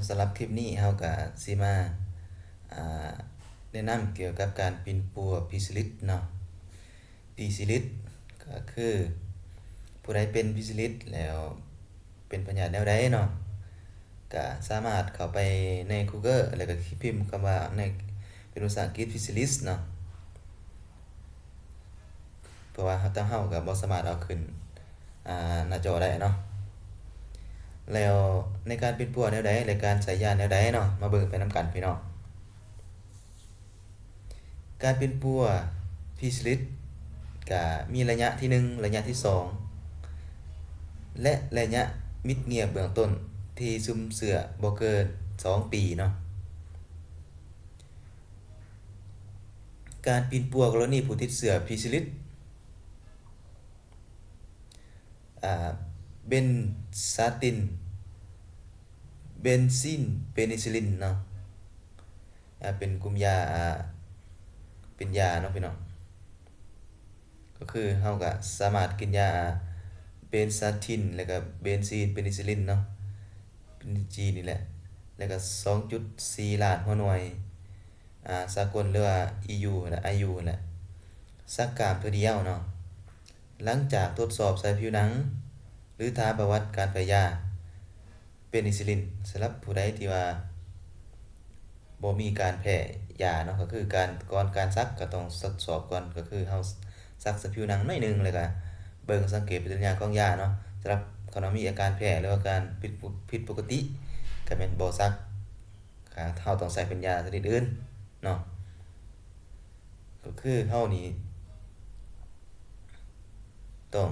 สำหรับคลิปนี้เฮาก็สิมาอ่าแนะนำเกี่ยวกับการปิ่นปัวพิซิลิสเนาะพิซิลิสก็คือผู้ใดเป็นพิซิลิสแล้วเป็นพยาธิแนวใดเนาะก็สามารถเข้าไปใน Google แล้วก็พิมพ์คำว่าในเป็นภาษาอังกฤษพิซิลิสเนาะเพราะว่าทางเฮาก็บ่สามารถเอาขึ้นหน้าจอได้เนาะแล้วในการปิ่นปัวแนวใดและการใส่ยาแนวใดเนาะมาเบิ่งไปนำกันพี่น้องการปิ่นปัวพิซิลิสก็มีระยะที่1ระยะที่2และระยะมิดเงียบเบื้องต้นที่ซุ่มเสือบ่เกิน2 ปีเนาะการปิ่นปัวกรณีผู้ติดเชื้อพิซิลิสเบนซาตินเบนซินเพนิซิลินเนาะเป็นกลุ่มยาเป็นยาเนาะพี่น้องก็คือเฮาก็สามารถกินยาเบนซาทินแล้วก็เบนซีนเพนิซิลินเนาะเป็นจีนี่แหละแล้วก็2.4 ล้านหัวหน่วยสากลหรือว่า EU และ IU แหละสักกามเทื่อเดียวเนาะหลังจากทดสอบใส่ผิวหนังหรือทาประวัติการแพ้ยาเพนิซิลินสำหรับผู้ใดที่ว่าบ่มีการแพ้ยาเนาะก็คือก่อนการซักก็ต้องทดสอบก่อนก็คือเฮาซักใส่ผิวหนังหน่อยหนึงแล้วก็เบิ่งสังเกตปฏิกิริยาของยาเนาะสำหรับคนที่มีอาการแพ้หรือว่าการผิดปกติก็แม่นบ่ซักเฮาต้องใส่เป็นยาชนิดอื่นเนาะก็คือเฮานี่ต้อง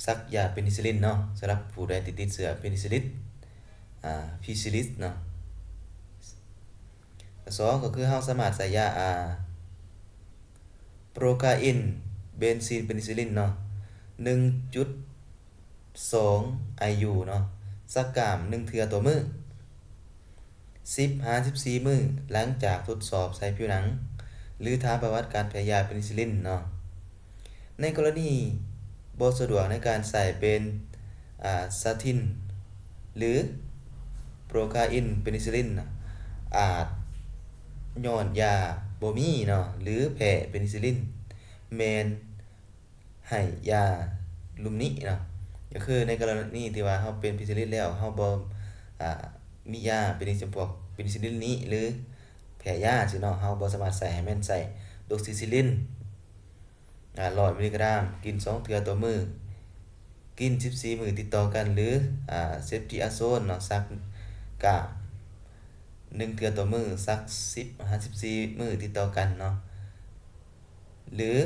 ซักยาเพนิซิลินเนาะสำหรับผู้ใดที่ติดเชื้อเพนิซิลิสพิซิลิสเนาะสองก็คือเฮาสามารถใส่ยาโปรคาอินเบนซีนเพนิซิลินเนาะ 1.2 IU เนาะสักกาม1เทื่อต่อมื้อ10-14 มื้อหลังจากทดสอบใส่ผิวหนังหรือทาประวัติการแพ้ยาเพนิซิลินเนาะในกรณีบ่สะดวกในการใส่เป็นซาทินหรือโปรคาอินเพนิซิลินอาจย้อนยาบ่มีเนาะหรือแพ้เพนิซิลินแม่นให้ยาลุมนิเนาะก็คือในกรณีที่ว่าเฮาเป็นเพนิซิลินแล้วเฮาบ่มียาเป็นจำพวกเพนิซิลินนี้หรือแพ้ยาสิเนาะเฮาบ่สามารถใส่ให้แม่นใส่โดอกซิซิลิน100 มิลลิกรัมกิน2เทื่อต่อมื้อกิน14 มื้อติดต่อกันหรือเซฟทิอาโซนเนาะสักกะ1เทื่อต่อมื้อสัก10-14 มื้อติดต่อกันเนาะหรือ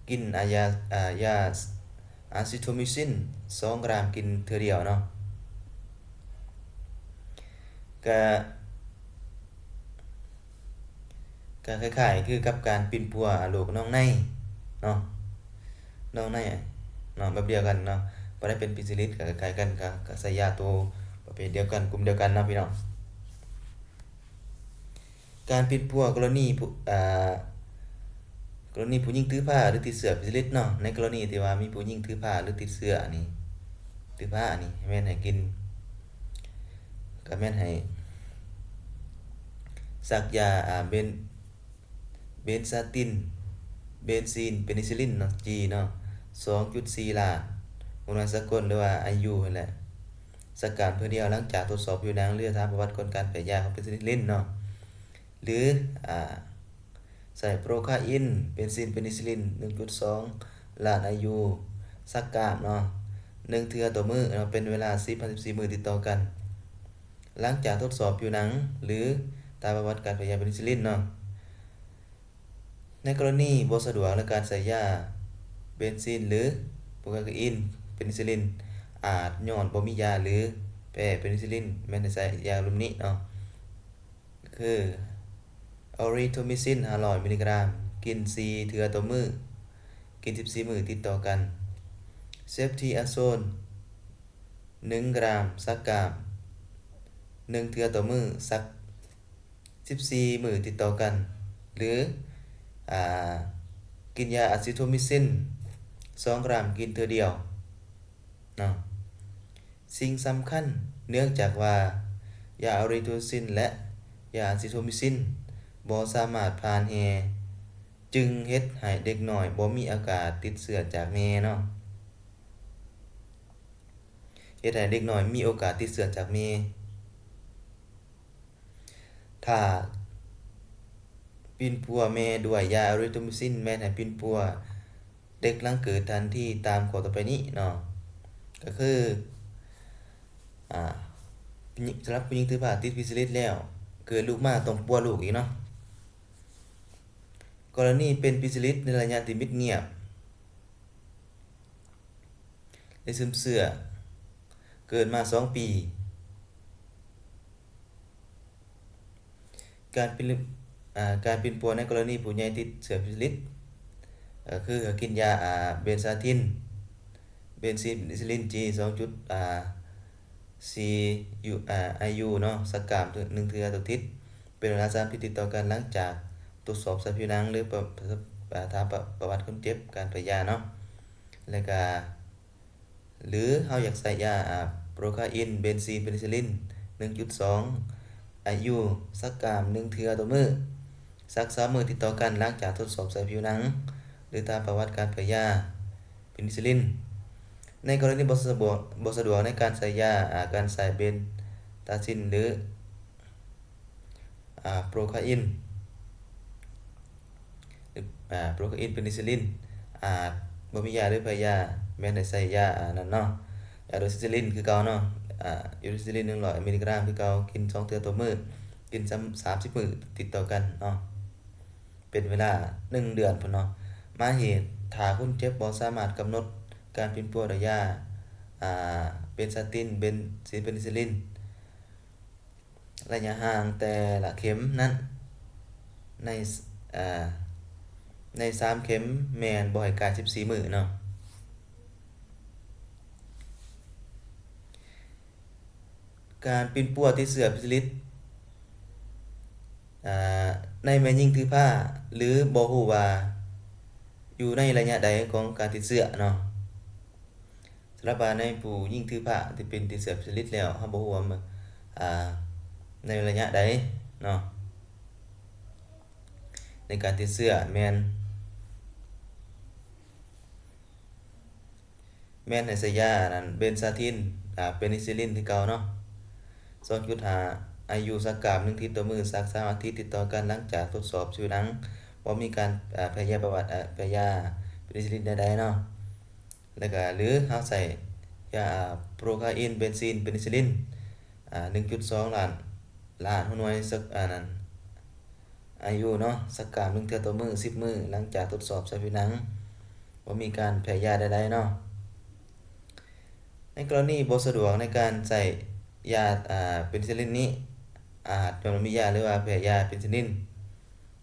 กินยาอะซิโทมิซิน2 กรัมกินเทื่อเดียวเนาะก็คล้ายๆคือกับการปิ่นปัวลูกน้องในเนาะน้องในเนาะแบบเดียวกันเนาะบ่ได้เป็นพิซิลิสก็คล้ายๆกันก็ใส่ยาตัวประเภทเดียวกันกลุ่มเดียวกันเนาะพี่น้องการปิ่นปัวกรณีผู้หญิงถือผ้าหรือติดเสื้อพิซิลิสเนาะในกรณีที่ว่ามีผู้หญิงถือผ้าหรือติดเสื้อนี่ถือผ้านี่แม่นให้กินก็แม่นให้ซักยาเบนซาตินเบนซีนเพนิซิลินเนาะ G เนาะ2.4 ล้านหัวหน่วยสากลหรือว่า IU นั่นแหละสักการเพื่อเดียวหลังจากทดสอบผิวหนังหรือทางประวัติการแพ้ยาของเพนิซิลินเนาะหรือใส่โปรคาอินเบนซินเพนิซิลิน 1.2 ล้าน IU สักกามเนาะ1เทื่อต่อมื้อเนาะเป็นเวลา10-14 มื้อติดต่อกันหลังจากทดสอบผิวหนังหรือตามประวัติการแพ้ยาเพนิซิลินเนาะในกรณีบ่สะดวกในการใส่ยาเบนซินหรือโปรคาอินเพนิซิลินอาจย้อนบ่มียาหรือแพ้เพนิซิลินแม่นได้ใส่ยาลุมนิเนาะคือออริโทมิซิน500 มิลลิกรัมกิน4เทื่อต่อมื้อกิน14 มื้อติดต่อกันเซฟทีอาโซน1 กรัมสักกรัม1เทื่อต่อมื้อสัก14 มื้อติดต่อกันหรือกินยาอะซิโทมิซิน2 กรัมกินเทื่อเดียวเนาะสิ่งสำคัญเนื่องจากว่า ยาอะริโทซินและยาอะซิโทมิซินบ่สามารถผ่านแฮจึงเฮ็ดให้เด็กน้อยบ่มีอาการติดเชื้อจากแม่เนาะเฮ็ดให้เด็กน้อยมีโอกาสติดเชื้อจากแม่ถ้าปิ่นปัวแม่ด้วยยาอะริโทมิซินแม่นให้ปิ่นปัวเด็กหลังเกิดทันทีตามข้อต่อไปนี้เนาะก็คืออ่าสำหรับผู้หญิงถือผ้าติดฟิสิลิสแล้วเกิดลูกมาต้องปัวลูกอีกเนาะกรณีเป็นฟิสิลิสในระยะที่มิดเงียบได้ซึมเสื่อเกิดมา2 ปีการเป็นการเป็นปัวในกรณีผู้ใหญ่ติดเชื้อฟิสิลิสคือกินยาเบนซาทินเบนซิลิน G 2.4 IU เนาะสักกรัม1เทื่อต่ออาทิตย์เป็นเวลา3 อาทิตย์ติดต่อกันหลังจากตรวจสอบสายผิวหนังหรือถามประวัติคนเจ็บการแพ้ยาเนาะแล้วก็หรือเฮาอยากใส่ยาโปรคาอินเบนซีเพนิซิลลิน 1.2 IU สักกรัม1เทื่อต่อมื้อสัก3 มื้อติดต่อกันหลังจากทดสอบสายผิวหนังหรือตามประวัติการแพ้ยาเพนิซิลลินในกรณีบ่สะดวกในการใส่ยาการใส่เบนตาซินหรือโปรคาอินโปรคาอินเพนิซิลลินบ่มียาหรือแพ้ยาแม่นให้ใส่ยานั่นเนาะยาโดซิซิลินคือเก่าเนาะยูริซิลิน100 มิลลิกรัมคือเก่ากิน2 เทื่อต่อมื้อกิน30 มื้อติดต่อกันเนาะเป็นเวลา1 เดือนพุ่นเนาะมาเหตุถ้าคุณเจ็บบ่สามารถกำหนดการเป็นปัวด้วยยาเบนซาตินเบนซิเพนิซิลลินระยะห่างแต่ละเข็มนั้นใน3 เข็มแม่นบ่ให้เกิน14 มื้อเนาะการปิ่นปัวติดเชื้อฟิสิลิสในแม่หญิงถือผ้าหรือบ่ฮู้ว่าอยู่ในระยะใดของการติดเชื้อเนาะสำหรับในผู้หญิงถือผ้าที่เป็นติดเชื้อฟิสิลิสแล้วเฮาบ่ฮู้ว่าในระยะใดเนาะในการติดเชื้อแม่นให้ใช้ยานั่นเบนซาทินเพนิซิลลินที่เก่าเนาะ2.5 IU สักกรัม1 อาทิตย์ต่อมื้อสัก3 อาทิตย์ติดต่อกันหลังจากทดสอบผิวหนังบ่มีการแพ้ยาประวัติแพ้ยาเพนิซิลลินใดๆเนาะแล้วก็หรือเฮาใส่ยาโปรคาอินเบนซีนเพนิซิลลิน1.2 ล้านหัวหน่วยสักนั้นIU เนาะสักกรัม1 เทื่อต่อมื้อ10 มื้อหลังจากทดสอบสายผิวหนังบ่มีการแพ้ยาใดๆเนาะในกรณีบ่สะดวกในการใส่ยาเพนิซิลลินนี้จนมียาหรือว่าแพ้ยาเพนิซิลลิน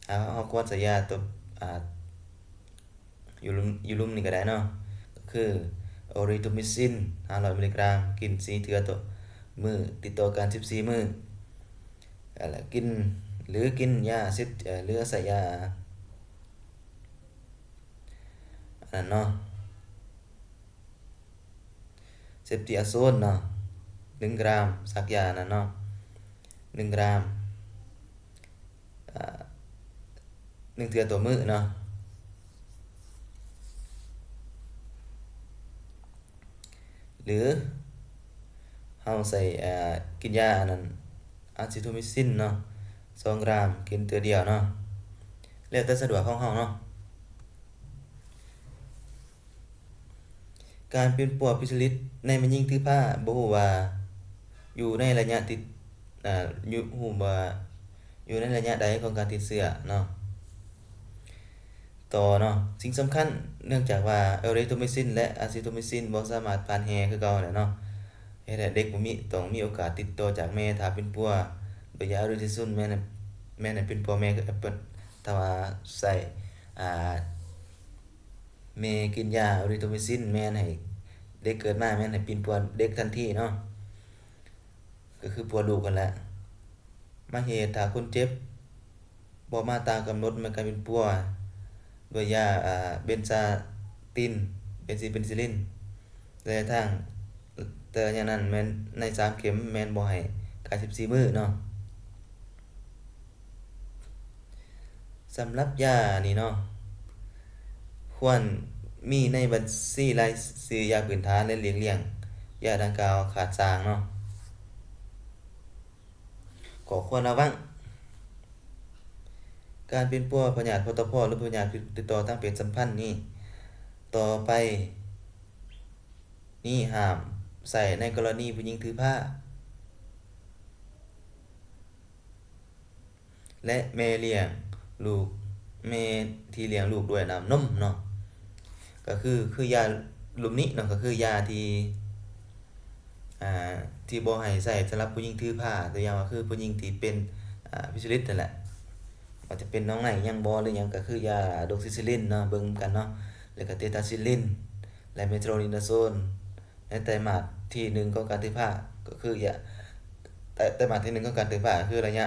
เฮาควรใส่ยาตัวยูรุมนี่ก็ได้เนาะก็คือออริโทมิซิน500 มิลลิกรัมกิน4 เทื่อต่อมื้อติดต่อกัน14 มื้อแล้วกินยาหรือใส่ยาอันนั้นเนาะเซปติอาโซนเนาะ1 กรัมสักยานั่นเนาะ1 กรัม1 เทื่อต่อมื้อเนาะหรือเฮาใส่กินยาอันนั้นอะซิโทมิซินเนาะ2 กรัมกินเทื่อเดียวเนาะแล้วแต่สะดวกของเฮาเนาะการเป็นปวดฟิสิลิสในแม่หญิงถือผ้าบ่ฮู้ว่าอยู่ในระยะติดอยู่ฮู้ว่าอยู่ในระยะใดของการติดเชื้อเนาะต่อเนาะสิ่งสำคัญเนื่องจากว่าเอริโทมิซินและอะซิโทมิซินบ่สามารถผ่านแฮคือเก่าแหละเนาะเฮ็ดให้เด็กบ่มีต้องมีโอกาสติดต่อจากแม่ถ้าเป็นปัวโดยยาอะริโทมิซินแม่นให้เป็นปัวแม่คือแอปเปิลถ้าว่าใส่อ่าแม่กินยาอะริโทมิซินแม่นให้เด็กเกิดมาแม่นให้เป็นปัวเด็กทันทีเนาะก็คือปัวลูกกันแหละมาเหตุถ้าคนเจ็บบ่มาตามกำหนดมันก็เป็นปัวโดยยาเบนซาตินเบนซิเพนิซิลลินแต่อย่างนั้นแม่นใน3 เข็มแม่นบ่ให้ 94มื้อเนาะสำหรับยานี่เนาะควรมีในบัญชีรายชื่อยาพื้นฐานและหลีกเลี่ยงยาดังกล่าวขาดสร้างเนาะขอควรระวังการเป็นปัวพยาธิพอตพหรือพยาธิติดต่อทางเพศสัมพันธ์นี่ต่อไปนี่ห้ามใส่ในกรณีผู้หญิงถือผ้าและแม่เลี้ยงลูกแม่ที่เลี้ยงลูกด้วยน้ำนมเนาะก็คือยาลุมนี้เนาะก็คือยาที่อ่าที่บ่ให้ใส่สำหรับผู้หญิงถือผ้าตัวอย่างก็คือผู้หญิงที่เป็นพิซิลิสนั่นแหละว่าจะเป็นน้องไหนยังบ่หรือหยังก็คือยาดอกซิซิลินเนาะเบิ่งกันเนาะแล้วก็เตตาซิลินและเมโทรนิดาโซนในไตรมาสที่1ของการถือผ้าก็คือยาไตรมาสที่1ของการถือผ้าคือระยะ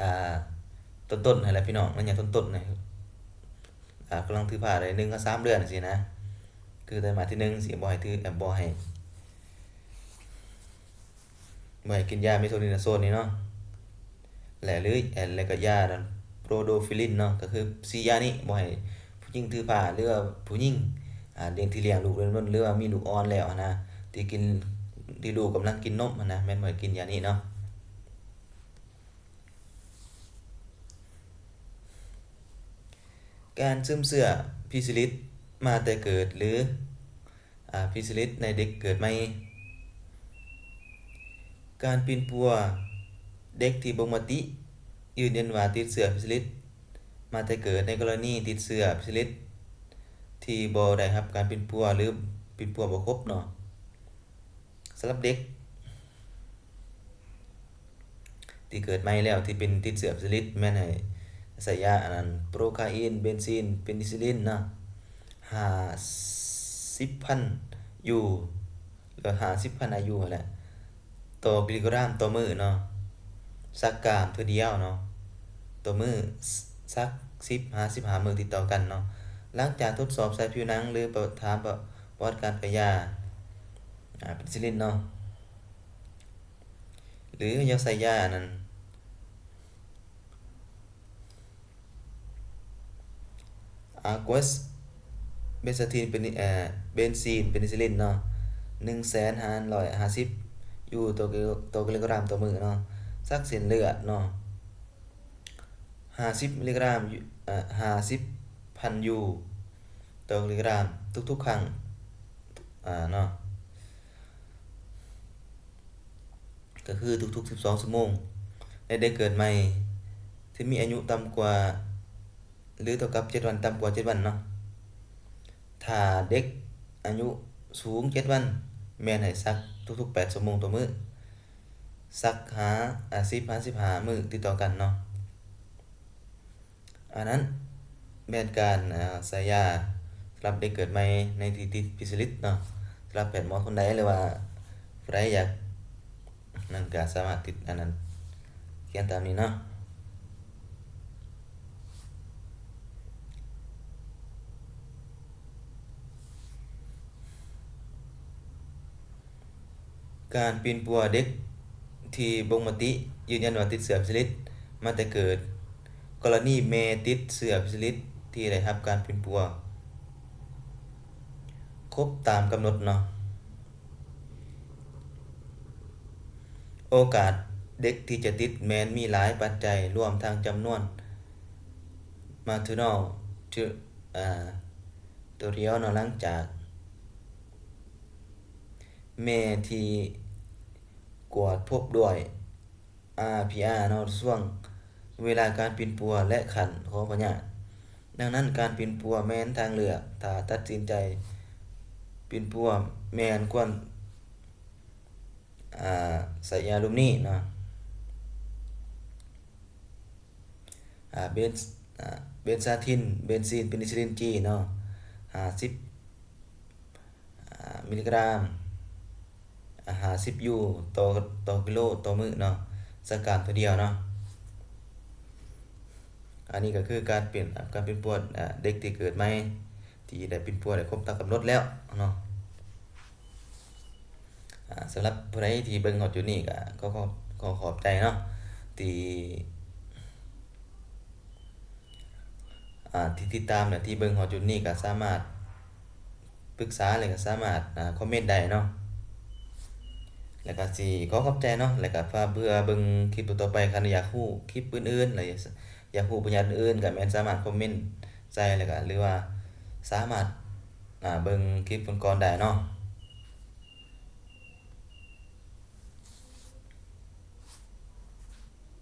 อ่าต้นๆนั่นแหละพี่น้องระยะต้นๆนะกำลังถือผ้าได้1ถึง3เดือนจังซี่นะคือไตรมาสที่1สิบ่ให้ถือบ่ให้กินยาเมโทรนิดาโซนนี่เนาะและหรือแล้วก็ยานั่นโปรโดฟิลินเนาะก็คือ4ยานี้บ่ให้ผู้หญิงถือผ้าหรือว่าผู้หญิงที่เลี้ยงลูกด้วยนมหรือว่ามีลูกอ่อนแล้วนะที่กินที่ลูกกำลังกินนมนะแม่นบ่ให้กินยานี้เนาะการซึมเสื่อพิซิลิสมาแต่เกิดหรือพิซิลิสในเด็กเกิดใหม่การปีนปัวเด็กที่บ่งมติยืนยันว่าติดเชื้อพิซิลิสมาแต่เกิดในกรณีติดเชื้อพิซิลิสที่บ่ได้รับการปีนปัวหรือปีนปัวบ่ครบเนาะสำหรับเด็กที่เกิดใหม่แล้วที่เป็นติดเชื้อพิซิลิสแม่นให้ใส่ยาอันนั้นโปรคาอินเบนซีนเพนิซิลลินเนาะ50,000ยูหรือ50,000 IUนั่นแหละต่อกิโลกรัมต่อมื้อเนาะสักกามเทื่อเดียวเนาะต่อมื้อสัก10-15มื้อติดต่อกันเนาะหลังจากทดสอบใส่ผิวหนังหรือถามประวัติการแพ้ยาเพนิซิลลินเนาะหรืออยากใส่ยานั้นกวสเบนซาทีนเป็นเบนซีนเพนิซิลลินเนาะ1,550อยู่ต่อกิโลกรัมต่อมื้อเนาะสักเส้นเลือดเนาะ50มิลลิกรัม50,000ยูต่อกิโลกรัมทุกๆครั้งเนาะก็คือทุกๆ12ชั่วโมงในเด็กเกิดใหม่ที่มีอายุต่ำกว่าหรือเท่ากับ7วันต่ำกว่า7วันเนาะถ้าเด็กอายุสูง7วันแม่นให้ซักทุกๆ8ชั่วโมงต่อมื้อซักหา10-15มื้อติดต่อกันเนาะอันนั้นแม่นการใส่ยาสำหรับเด็กเกิดใหม่ในที่ติดพิซิลิสเนาะสำหรับแพทย์หมอคนใดหรือว่าผู้ใดอยากนั่นก็สามารถติดอันนั้นเขียนตามนี้เนาะการปีนปัวเด็กที่บ่งมติยืนยันว่าติดเชื้อพิซิลิสมาแต่เกิดกรณีแม่ติดเชื้อพิซิลิสที่ได้รับการปีนปัวครบตามกำหนดเนาะโอกาสเด็กที่จะติดแม้นมีหลายปัจจัยรวมทั้งจำนวน maternal ตัวเดียวเนาะหลังจากแม่ที่กวดพบด้วย RPR เนาะช่วงเวลาการปีนปัวและขันของพยาธิดังนั้นการปีนปัวแม้นทางเลือกถ้าตัดสินใจปีนปัวแม่นควรใส่ยาลุมนี้เนาะเบนเบนซาทินเบนซีนเพนิซิลลินจีเนาะ50มิลลิกรัม50ยูต่อกิโลต่อมื้อเนาะสักการตัวเดียวเนาะอันนี้ก็คือการเปลี่ยนการเป็นปวดเด็กที่เกิดใหม่ที่ได้เป็นปวดได้ครบตามกำหนดแล้วเนาะ สำหรับผู้ใดที่เบิ่งฮอดจุดนี้ก็ขอบใจเนาะที่ที่ติดตามเนี่ยที่เบิ่งฮอดจุดนี้ก็สามารถปรึกษาแล้วก็สามารถคอมเมนต์ได้เนาะแล้วก็สิขอบใจเนาะแล้วก็ถ้าเบื่อเบิ่งคลิปต่อๆไปคันอยากรู้คลิปอื่นๆหรืออยากรู้ปัญญาอื่นๆก็แม่นสามารถคอมเมนต์ใส่แล้วก็หรือว่าสามารถเบิ่งคลิปก่อนๆได้เนาะ